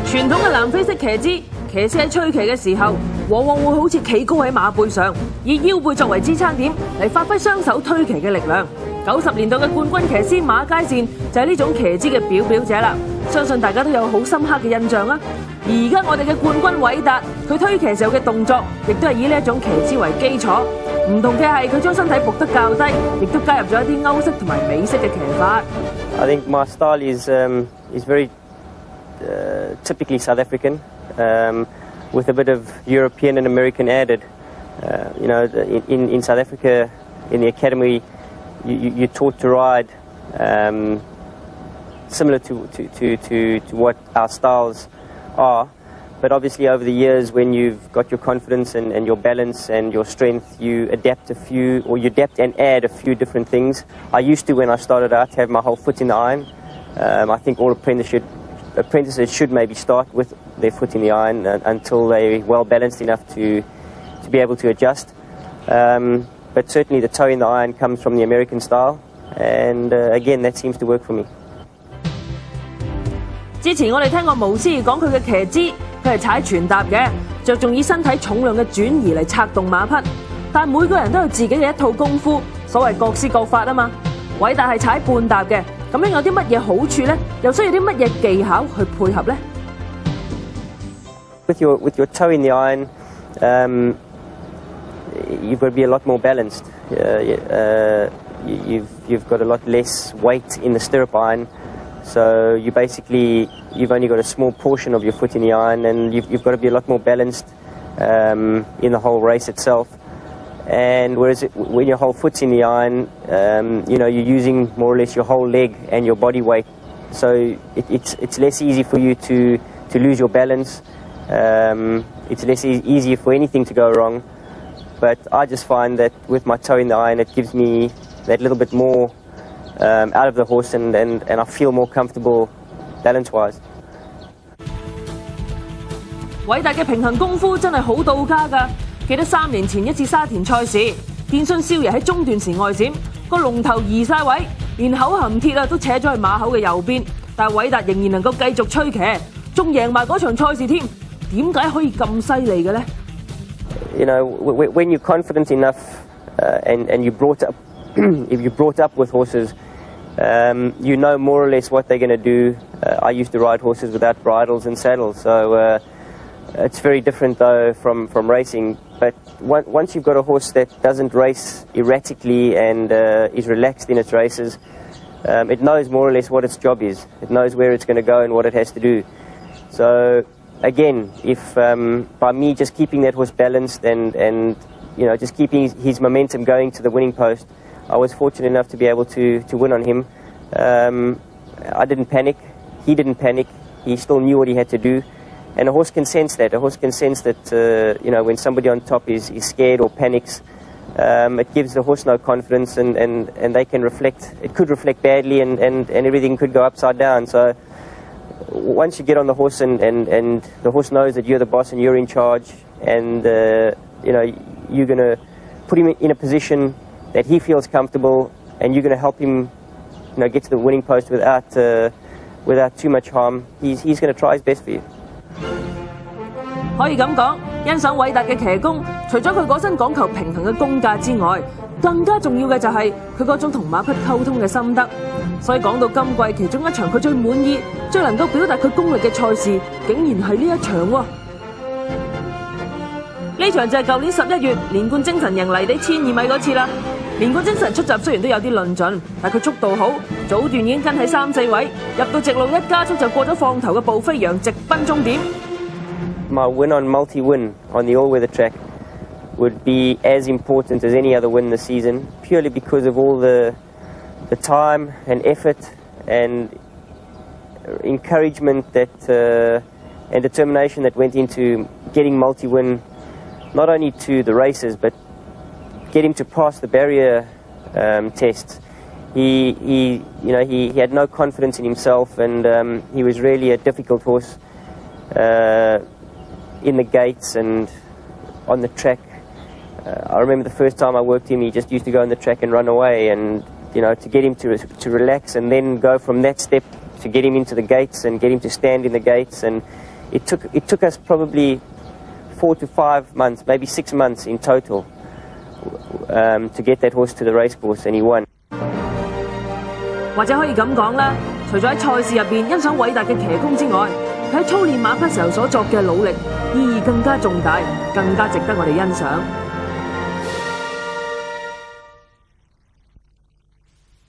傳統嘅南非式騎姿，騎師喺吹騎嘅時候，往往會好似企高喺馬背上，以腰背作為支撐點嚟發揮雙手推騎嘅力量。90年代嘅冠軍騎師馬佳善就係呢種騎姿嘅表表者啦，相信大家都有好深刻嘅印象啦。而而家我哋嘅冠軍韋達，佢推騎時候嘅動作，亦都係以呢一種騎姿為基礎。唔同嘅係佢將身體伏得較低，亦都加入咗一啲歐式同埋美式嘅騎法。I think my style is very typically South African, with a bit of European and American added. In South Africa, in the academy, you're taught to ride similar to what our styles are. But obviously over the years, when you've got your confidence and your balance and your strength, you adapt and add a few different things. I used to, when I started out, have my whole foot in the iron. I think all apprentices should maybe start with their foot in the iron until they're well balanced enough to be able to adjust. But certainly the toe in the iron comes from the American style, and again, that seems to work for me. 之前我哋聽過巫師講佢嘅騎姿，佢係踩全踏嘅，着重以身體重量嘅轉移嚟策動馬匹。但每個人都有自己嘅一套功夫，所謂各施各法啊嘛。韋達係踩半踏嘅，咁樣有啲乜嘢好處咧？又需要啲乜嘢技巧去配合咧 ？With your toe in the iron, you've got to be a lot more balanced. You've got a lot less weight in the stirrup iron. So you've only got a small portion of your foot in the iron, and you've got to be a lot more balanced in the whole race itself. And whereas when your whole foot's in the iron, you're using more or less your whole leg and your body weight. So it's less easy for you to lose your balance. It's less easier for anything to go wrong. But I just find that with my toe in the iron, it gives me that little bit more out of the horse, and I feel more comfortable balance-wise. 韋達嘅平衡功夫真係好到家㗎。記得3年前一次沙田賽事，電信少爺喺中段時外閃，個龍頭移晒位，連口含鐵都扯咗去馬口嘅右邊，但係韋達仍然能夠繼續吹騎，仲贏埋嗰場賽事添。點解可以咁犀利嘅咧？ When you're confident enough and you brought up if you brought up with horses, you know more or less what they're going to do. I used to ride horses without bridles and saddles, so it's very different though from racing. But once you've got a horse that doesn't race erratically and is relaxed in its races, it knows more or less what its job is. It knows where it's going to go and what it has to do. So again, if by me just keeping that horse balanced and just keeping his momentum going to the winning post, I was fortunate enough to be able to win on him. I didn't panic. He didn't panic. He still knew what he had to do. And a horse can sense that. A horse can sense that, when somebody on top is scared or panics, it gives the horse no confidence, and they can reflect. It could reflect badly, and everything could go upside down. So once you get on the horse and the horse knows that you're the boss and you're in charge, and you're going to put him in a position that he feels comfortable, and you're going to help him, get to the winning post without too much harm. He's going to try his best for you. 可以咁講，欣賞韋達嘅騎功，除咗佢嗰身講求平衡嘅功架之外，更加重要嘅就係佢嗰種同馬匹溝通嘅心得。所以講到今季其中一場佢最滿意、最能夠表達佢功力嘅賽事，竟然係呢一場喎。呢場就係舊年11月連冠精神贏泥地1200米嗰次啦。連冠精神出閘雖然都有啲論盡，但佢速度好，早段已經跟喺3、4位，入到直路一加速就過咗放頭嘅步飛揚，直奔終點。My win on multi-win on the all-weather track would be as important as any other win this season, purely because of all the time and effort and encouragement and determination that went into getting multi-win, not only to the races, but get him to pass the barrier tests. He had no confidence in himself, and he was really a difficult horse in the gates and on the track. I remember the first time I worked him, he just used to go on the track and run away, and to get him to relax and then go from that step to get him into the gates and get him to stand in the gates, and it took us probably 4 to 5 months, maybe 6 months in total, to get that horse to the race course, and he won. 或者可以咁講啦，除咗喺賽事入邊欣賞偉達嘅騎功之外，佢喺操練馬匹時候所作嘅努力，意義更加重大，更加值得我哋欣賞。